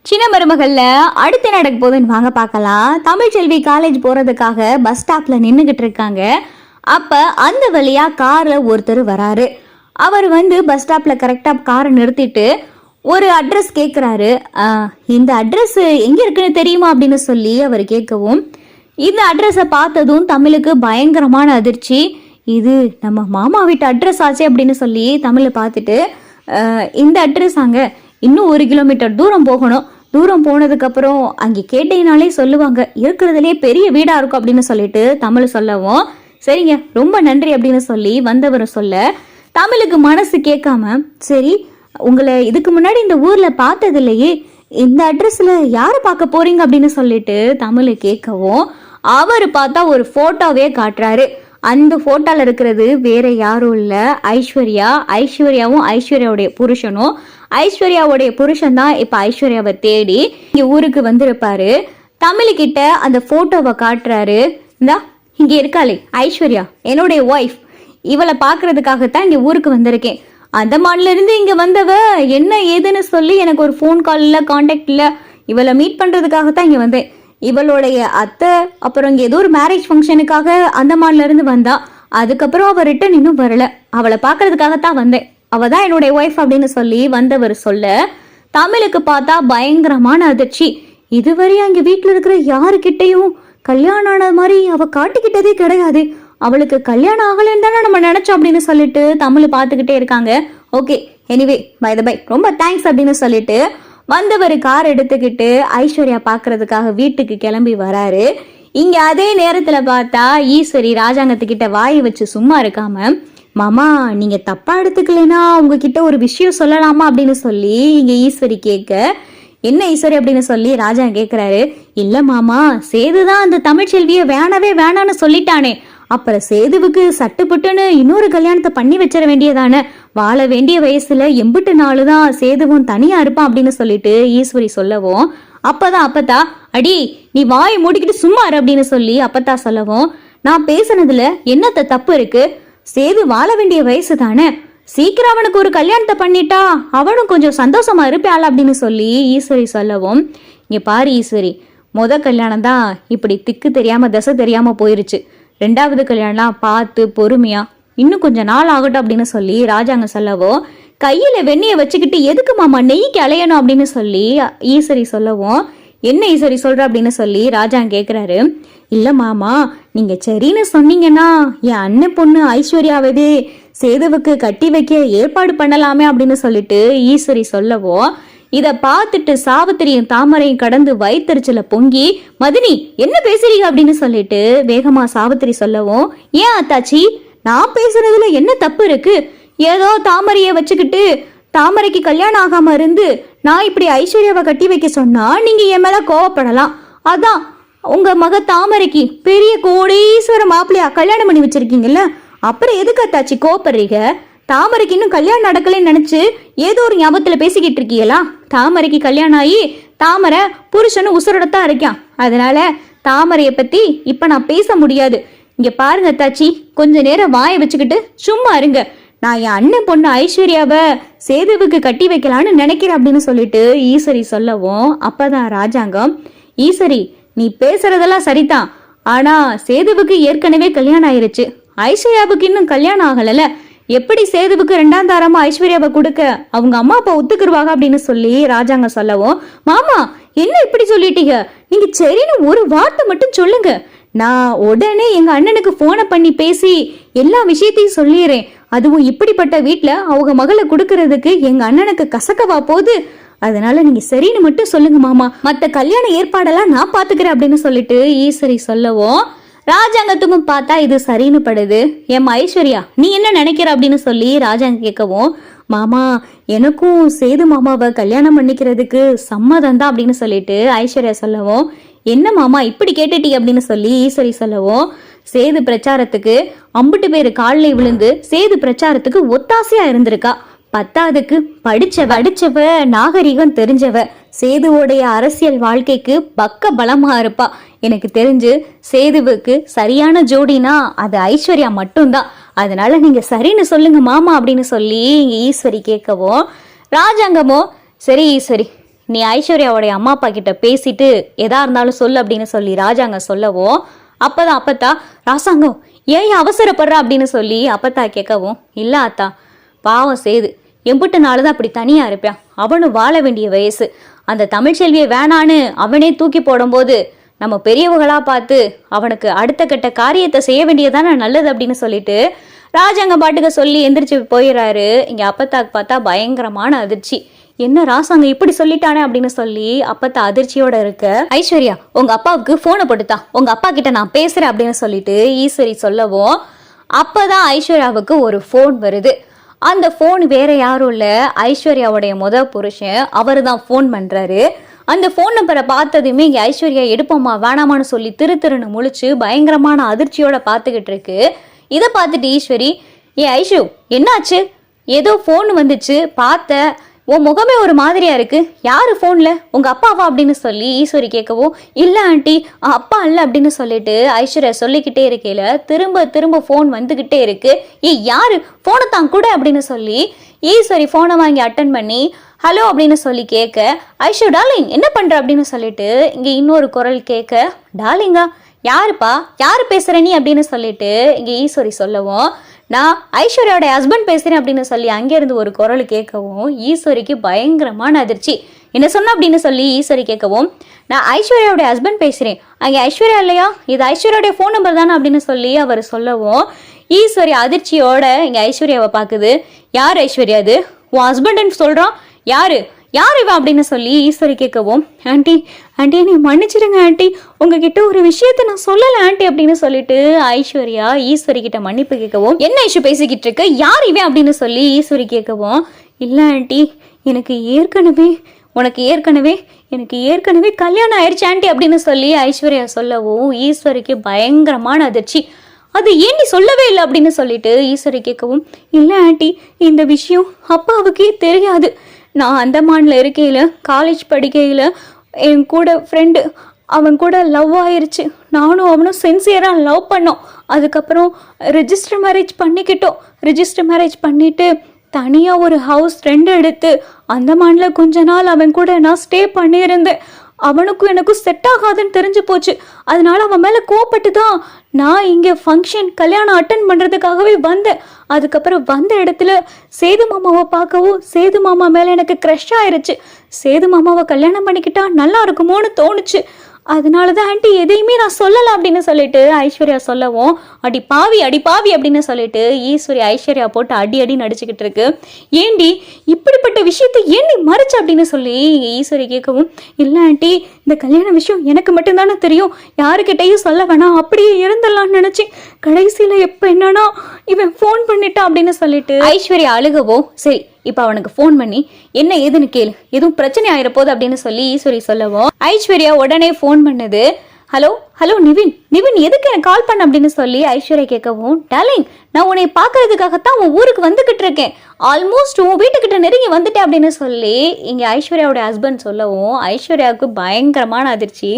சின்ன மருமகள்ல அடுத்து நடக்க போகுதுன்னு வாங்க பார்க்கலாம். தமிழ்ச்செல்வி காலேஜ் போறதுக்காக பஸ் ஸ்டாப்ல நின்றுகிட்டு இருக்காங்க. அப்ப அந்த வழியா கார்ல ஒருத்தர் வராரு. அவர் பஸ் ஸ்டாப்ல கரெக்டா காரை நிறுத்திட்டு ஒரு அட்ரஸ் கேட்குறாரு. இந்த அட்ரஸ் எங்க இருக்குன்னு தெரியுமா அப்படின்னு சொல்லி அவர் கேட்கவும், இந்த அட்ரஸை பார்த்ததும் தமிழுக்கு பயங்கரமான அதிர்ச்சி. இது நம்ம மாமா வீட்டு அட்ரஸ் ஆச்சு அப்படின்னு சொல்லி தமிழை பார்த்துட்டு, இந்த அட்ரஸ் அங்கே இன்னும் 1 கிலோமீட்டர் தூரம் போகணும். தூரம் போனதுக்கப்புறம் அங்கே கேட்டீங்கனாலே சொல்லுவாங்க, இருக்கிறதுலே பெரிய வீடாக இருக்கும் அப்படின்னு சொல்லிட்டு தமிழ் சொல்லவும், சரிங்க ரொம்ப நன்றி அப்படின்னு சொல்லி வந்தவர் சொல்ல, தமிழுக்கு மனசு கேட்காம, சரி உங்களை இதுக்கு முன்னாடி இந்த ஊரில் பார்த்தது இல்லையே, இந்த அட்ரஸில் யாரை பார்க்க போறீங்க அப்படின்னு சொல்லிட்டு தமிழ் கேட்கவும், அவர் பார்த்தா ஒரு ஃபோட்டோவே காட்டுறாரு. அந்த ஃபோட்டோவில் இருக்கிறது வேற யாரும் இல்லை, ஐஸ்வர்யாவும் ஐஸ்வர்யாவுடைய புருஷனும். ஐஸ்வர்யாவுடைய புருஷன் தான் இப்போ ஐஸ்வர்யாவை தேடி இங்கே ஊருக்கு வந்திருப்பாரு. தமிழ்கிட்ட அந்த ஃபோட்டோவை காட்டுறாரு. இந்தா இங்கே இருக்காளே ஐஸ்வர்யா, என்னுடைய ஒய்ஃப், இவளை பார்க்கறதுக்காகத்தான் இங்கே ஊருக்கு வந்திருக்கேன். அந்தமான்லேருந்து இங்கே வந்தவ என்ன ஏதுன்னு சொல்லி எனக்கு ஒரு ஃபோன் கால் இல்லை, கான்டாக்ட் இல்லை. இவளை மீட் பண்ணுறதுக்காகத்தான் இங்கே வந்தேன். இவளுடைய அத்தை அப்புறம் இங்கே ஏதோ ஒரு மேரேஜ் ஃபங்க்ஷனுக்காக அந்தமான்லேருந்து வந்தா. அதுக்கப்புறம் அவள் ரிட்டன் இன்னும் வரல. அவளை பார்க்கறதுக்காகத்தான் வந்தேன். அவள் தான் என்னுடைய ஒய்ஃப் அப்படின்னு சொல்லி வந்தவர் சொல்ல, தமிழுக்கு பார்த்தா பயங்கரமான அதிர்ச்சி. இதுவரையும் அங்கே வீட்டில் இருக்கிற யாருக்கிட்டையும் கல்யாணம் ஆன மாதிரி அவள் காட்டிக்கிட்டதே கிடையாது. அவளுக்கு கல்யாணம் ஆகலைன்னு தானே நம்ம நினைச்சோம் அப்படின்னு சொல்லிட்டு தமிழ் பார்த்துக்கிட்டே இருக்காங்க. Okay, anyway by the by ரொம்ப தேங்க்ஸ் அப்படின்னு சொல்லிட்டு வந்தவர் கார் எடுத்துக்கிட்டு ஐஸ்வர்யா பார்க்கறதுக்காக வீட்டுக்கு கிளம்பி வராரு. இங்க அதே நேரத்துல பார்த்தா ஈஸ்வரி ராஜாங்கத்துக்கிட்ட வாயை வச்சு சும்மா இருக்காம, மாமா நீங்க தப்பா எடுத்துக்கலைன்னா உங்ககிட்ட ஒரு விஷயம் சொல்லலாமா அப்படின்னு சொல்லி இங்க ஈஸ்வரி கேட்க, என்ன ஈஸ்வரி அப்படின்னு சொல்லி ராஜா கேட்கிறாரு. இல்ல மாமா, சேதுதான் அந்த தமிழ்ச்செல்விய வேணான்னு சொல்லிட்டானே, அப்புறம் சேதுவுக்கு சட்டுப்புட்டுன்னு இன்னொரு கல்யாணத்தை பண்ணி வச்சிட வேண்டியதானே, வாழ வேண்டிய வயசுல எம்பிட்டு நாள் தான் சேதுவும் தனியா இருப்பான் அப்படின்னு சொல்லிட்டு ஈஸ்வரி சொல்லவும், அப்பதான் அப்பத்தா அடி நீ வாயை மூடிக்கிட்டு சும்மா இரு அப்படின்னு சொல்லி அப்பத்தா சொல்லவும், நான் பேசுனதுல என்னத்த தப்பு இருக்கு, சேது வாழ வேண்டிய வயசு தானே, சீக்கிரம் அவனுக்கு ஒரு கல்யாணத்தை பண்ணிட்டா அவனும் கொஞ்சம் சந்தோஷமா இருப்பாள் அப்படின்னு சொல்லி ஈஸ்வரி சொல்லவும், இங்க பாரு ஈஸ்வரி, கல்யாணம் தான் இப்படி திக்கு தெரியாம தசை தெரியாம போயிருச்சு. 2வது கல்யாணம் பார்த்து பொறுமையா இன்னும் கொஞ்சம் நாள் ஆகட்டும் அப்படின்னு சொல்லி ராஜாங்க சொல்லவோ, கையில வெண்ணையை வச்சுக்கிட்டு எதுக்கு மாமா நெய்க்கு அலையணும் அப்படின்னு சொல்லி ஈஸ்வரி சொல்லவும், என்ன ஈஸ்வரி சொல்ற அப்படின்னு சொல்லி ராஜாங்க கேட்கிறாரு. இல்ல மாமா, நீங்க சரின்னு சொன்னீங்கன்னா என் அண்ணன் பொண்ணு ஐஸ்வர்யாவதே சேதுவுக்கு கட்டி வைக்க ஏற்பாடு பண்ணலாமே அப்படின்னு சொல்லிட்டு ஈஸ்வரி சொல்லவோ, இத பார்த்துட்டு சாவித்திரியும் தாமரையும் கடந்து வயிற்றுச்சல பொங்கி, மதினி என்ன பேசுறீங்க அப்படின்னு சொல்லிட்டு வேகமா சாவித்திரி சொல்லவும், ஏன் அத்தாச்சி நான் பேசுறதுல என்ன தப்பு இருக்கு, ஏதோ தாமரைய வச்சுக்கிட்டு தாமரைக்கு கல்யாணம் ஆகாம இருந்து நான் இப்படி ஐஸ்வர்யாவை கட்டி வைக்க சொன்னா நீங்க என் மேல கோவப்படலாம். அதான் உங்க மக தாமரைக்கு பெரிய கோடீஸ்வர மாப்பிள்ளையா கல்யாணம் பண்ணி வச்சிருக்கீங்கல்ல, அப்புறம் எதுக்கு அத்தாச்சி கோவப்படுறீங்க, தாமரைக்கு இன்னும் கல்யாணம் நடக்கலன்னு நினைச்சு ஏதோ ஒரு ஞாபகத்துல பேசிக்கிட்டு இருக்கீங்களா, தாமரைக்கு கல்யாணம் ஆகி தாமரை புருஷனும் உசுரோடத்தான் இருக்கான், அதனால தாமரைய பத்தி இப்ப நான் பேச முடியாது. இங்க பாருங்க தாச்சி, கொஞ்ச நேரம் வாயை வச்சுக்கிட்டு சும்மா இருங்க, நான் என் அண்ணன் பொண்ணு ஐஸ்வர்யாவை சேதுவுக்கு கட்டி வைக்கலான்னு நினைக்கிறேன் அப்படின்னு சொல்லிட்டு ஈஸ்வரி சொல்லவும், அப்பதான் ராஜாங்கம், ஈஸ்வரி நீ பேசுறதெல்லாம் சரிதான், ஆனா சேதுவுக்கு ஏற்கனவே கல்யாணம் ஆயிருச்சு, ஐஸ்வர்யாவுக்கு இன்னும் கல்யாணம் ஆகல, எப்படி சேதுவுக்கு 2ஆம் தாரமா ஐஸ்வர்யாவை கொடுக்க அவங்க அம்மா அப்பா ஒத்துக்குருவாங்க அப்படின்னு சொல்லி ராஜாங்க சொல்லவும், மாமா என்ன இப்படி சொல்லிட்டீங்க, நீங்க சரின்னு ஒரு வார்த்தை மட்டும் சொல்லுங்க, நான் உடனே எங்க அண்ணனுக்கு போனை பண்ணி பேசி எல்லா விஷயத்தையும் சொல்லிடுறேன், அதுவும் இப்படிப்பட்ட வீட்டுல அவங்க மகளை கொடுக்கறதுக்கு எங்க அண்ணனுக்கு கசக்கவா போகுது, அதனால நீங்க சரின்னு மட்டும் சொல்லுங்க மாமா, மத்த கல்யாண ஏற்பாடெல்லாம் நான் பாத்துக்கிறேன் அப்படின்னு சொல்லிட்டு ஈஸ்வரி சொல்லவும், ராஜாங்கத்துக்கும் பார்த்தா இது சரின்னு படுது. ஏம்மா ஐஸ்வர்யா நீ என்ன நினைக்கிற அப்படின்னு சொல்லி ராஜாங்க கேட்கவும், மாமா எனக்கும் சேது மாமாவை கல்யாணம் பண்ணிக்கிறதுக்கு சம்மதம் தான் அப்படின்னு சொல்லிட்டு ஐஸ்வர்யா சொல்லவும், என்ன மாமா இப்படி கேட்டுட்டீங்க அப்படின்னு சொல்லி ஈஸ்வரி சொல்லவும், சேது பிரச்சாரத்துக்கு அம்புட்டு பேரு காலில் விழுந்து சேது பிரச்சாரத்துக்கு ஒத்தாசையா இருந்திருக்கா, பத்தாவதுக்கு படிச்சவ நாகரிகம் தெரிஞ்சவ, சேதுவோடைய அரசியல் வாழ்க்கைக்கு பக்க பலமா இருப்பா, எனக்கு தெரிஞ்சு சேதுவுக்கு சரியான ஜோடினா அது ஐஸ்வர்யா மட்டும்தான், அதனால நீங்க சரின்னு சொல்லுங்க மாமா அப்படின்னு சொல்லி ஈஸ்வரி கேட்கவும், ராஜாங்கமோ சரி ஈஸ்வரி நீ ஐஸ்வர்யாவுடைய அம்மா அப்பா கிட்ட பேசிட்டு எதா இருந்தாலும் சொல்லு அப்படின்னு சொல்லி ராஜாங்க சொல்லவும் அப்பதான் அப்பத்தா ராசாங்கம் ஏன் அவசரப்படுற அப்படின்னு சொல்லி அப்பத்தா கேட்கவும் இல்ல அத்தா பாவம் சேது எம்பிட்டு நாளுதான் அப்படி தனியா இருப்பான், அவனும் வாழ வேண்டிய வயசு, அந்த தமிழ்ச்செல்வியை வேணான்னு அவனே தூக்கி போடும்போது நம்ம பெரியவங்களா பார்த்து அவனுக்கு அடுத்த கட்ட காரியத்தை செய்ய வேண்டியதானே நல்லது அப்படின்னு சொல்லிட்டு ராஜாங்க பாட்டுக்கு சொல்லி எந்திரிச்சு போயிடுறாரு. இங்க அப்பத்தாக்கு பார்த்தா பயங்கரமான அதிர்ச்சி. என்ன ராசாங்க இப்படி சொல்லிட்டானே அப்படின்னு சொல்லி அப்பத்தா அதிர்ச்சியோட இருக்க ஐஸ்வர்யா உங்க அப்பாவுக்கு போனை போட்டுத்தா, உங்க அப்பா கிட்ட நான் பேசுறேன் அப்படின்னு சொல்லிட்டு ஈஸ்வரி சொல்லவும் அப்பதான் ஐஸ்வர்யாவுக்கு ஒரு போன் வருது. அந்த போன் வேற யாரும் இல்ல, ஐஸ்வர்யாவுடைய புருஷன் அவரு தான் போன் பண்றாரு. அந்த போன் நம்பரை பார்த்ததுமே இங்க ஐஸ்வர்யா எடுப்போமா வேணாமான்னு சொல்லி திருன்னு முழிச்சு பயங்கரமான அதிர்ச்சியோட பார்த்துக்கிட்டு இருக்கு. இதை பார்த்துட்டு ஈஸ்வரி ஐஷு என்னாச்சு, ஏதோ போன் வந்துச்சு பார்த்த, உன் முகமே ஒரு மாதிரியா இருக்கு, யாரு போன்ல, உங்க அப்பாவா அப்படின்னு சொல்லி ஈஸ்வரி கேட்கவும் இல்ல ஆண்டி அப்பா இல்ல அப்படின்னு சொல்லிட்டு ஐஸ்வர்யா சொல்லிக்கிட்டே இருக்கையில திரும்ப திரும்ப போன் வந்துகிட்டே இருக்கு. யாரு போனை தான் கூட அப்படின்னு சொல்லி ஈஸ்வரி போனை வாங்கி அட்டன் பண்ணி ஹலோ அப்படின்னு சொல்லி கேட்க ஐஷு டார்லிங் என்ன பண்ற அப்படின்னு சொல்லிட்டு இங்க இன்னொரு குரல் கேட்க டார்லிங்கா யாருப்பா யாரு பேசுற நீ அப்படின்னு சொல்லிட்டு இங்க ஈஸ்வரி சொல்லவும் நான் ஐஸ்வர்யாவோட ஹஸ்பண்ட் பேசுறேன் அப்படின்னு சொல்லி அங்கேருந்து ஒரு குரல் கேட்கவும் ஈஸ்வரிக்கு பயங்கரமான அதிர்ச்சி. என்ன சொன்ன அப்படின்னு சொல்லி ஈஸ்வரி கேட்கவும் நான் ஐஸ்வர்யாவோட ஹஸ்பண்ட் பேசுறேன், அங்கே ஐஸ்வர்யா இல்லையா, இது ஐஸ்வர்யாவுடைய ஃபோன் நம்பர் தானே அப்படின்னு சொல்லி அவர் சொல்லவும் ஈஸ்வரி அதிர்ச்சியோட இங்க ஐஸ்வர்யாவை பார்க்குது. யார் ஐஸ்வர்யா, அது உன் ஹஸ்பண்ட்னு சொல்றான், யாரு யார் இவன் அப்படின்னு சொல்லி ஈஸ்வரி கேட்கவும் ஆண்டி ஆண்டி நீ மன்னிச்சிடுங்க ஆண்டி, உங்ககிட்ட ஒரு விஷயத்த நான் சொல்லலை ஆண்டி அப்படின்னு சொல்லிட்டு ஐஸ்வர்யா ஈஸ்வரி கிட்ட மன்னிப்பு கேட்கவும் என்ன இஷ்யூ பேசிக்கிட்டு இருக்க, யார் இவன் அப்படின்னு சொல்லி ஈஸ்வரி கேட்கவும் இல்லை ஆண்டி எனக்கு ஏற்கனவே கல்யாணம் ஆயிடுச்சு ஆண்டி அப்படின்னு சொல்லி ஐஸ்வர்யா சொல்லவும் ஈஸ்வரிக்கு பயங்கரமான அதிர்ச்சி. அது ஏன் நீ சொல்லவே இல்லை அப்படின்னு சொல்லிட்டு ஈஸ்வரி கேட்கவும் இல்லை ஆண்டி இந்த விஷயம் அப்பாவுக்கே தெரியாது, நான் அந்தமான்ல இருக்கையில் காலேஜ் படிக்கையில் என் கூட ஃப்ரெண்டு அவன் கூட லவ் ஆயிடுச்சு, நானும் அவனும் சின்சியராக லவ் பண்ணோம், அதுக்கப்புறம் ரெஜிஸ்டர் மேரேஜ் பண்ணிவிட்டு தனியாக ஒரு ஹவுஸ் ரெண்ட் எடுத்து அந்தமான்ல கொஞ்ச நாள் அவன் கூட நான் ஸ்டே பண்ணியிருந்தேன். அவனுக்கும் எனக்கும் செட் ஆகாதுன்னு தெரிஞ்சு போச்சு, அதனால அவன் மேலே கோபப்பட்டு தான் நான் இங்கே ஃபங்க்ஷன் கல்யாணம் அட்டன் பண்ணுறதுக்காகவே வந்தேன். அதுக்கப்புறம் வந்த இடத்துல சேது மாமாவை பார்க்கவும் சேது மாமா மேலே எனக்கு க்ரஷ் ஆயிடுச்சு, சேது மாமாவை கல்யாணம் பண்ணிக்கிட்டா நல்லா இருக்குமோன்னு தோணுச்சு, அதனால தான் ஆண்டி எதையுமே நான் சொல்லலாம் அப்படின்னு சொல்லிட்டு ஐஸ்வர்யா சொல்லவும் அடி பாவி அப்படின்னு சொல்லிட்டு ஈஸ்வரி ஐஸ்வர்யா போட்டு அடி நடிச்சுக்கிட்டு இருக்கு. ஏண்டி இப்படிப்பட்ட விஷயத்தை ஏண்டி மறைச்சு அப்படின்னு சொல்லி ஈஸ்வரி கேட்கவும் இல்லை ஆண்டி இந்த கல்யாண விஷயம் எனக்கு மட்டும்தானே தெரியும், யாருக்கிட்டையும் சொல்ல வேணாம், அப்படியே இறந்துடலாம்னு நினைச்சேன், கடைசியில எப்ப என்னன்னா இவன் ஃபோன் பண்ணிட்டான் அப்படின்னு சொல்லிட்டு ஐஸ்வர்யா அழுகவும் சரி இப்போ அவனுக்கு ஃபோன் பண்ணி என்ன ஏதுன்னு கேளு, எதுவும் பிரச்சனை ஆயிரப்போது அப்படின்னு சொல்லி ஈஸ்வரி சொல்லவும் ஐஸ்வர்யா உடனே ஃபோன் பண்ணது ஹலோ நிவின் எதுக்கு எனக்கு கால் பண்ண அப்படின்னு சொல்லி ஐஸ்வர்யா கேட்கவும் டார்லிங் நான் உன்னை பார்க்கறதுக்காகத்தான் உன் ஊருக்கு வந்துகிட்டு இருக்கேன், ஆல்மோஸ்ட் உன் வீட்டுக்கிட்ட நெருங்கி வந்துட்டேன் அப்படின்னு சொல்லி இங்கே ஐஸ்வர்யாவோட ஹஸ்பண்ட் சொல்லவும் ஐஸ்வர்யாவுக்கு பயங்கரமான அதிர்ச்சி.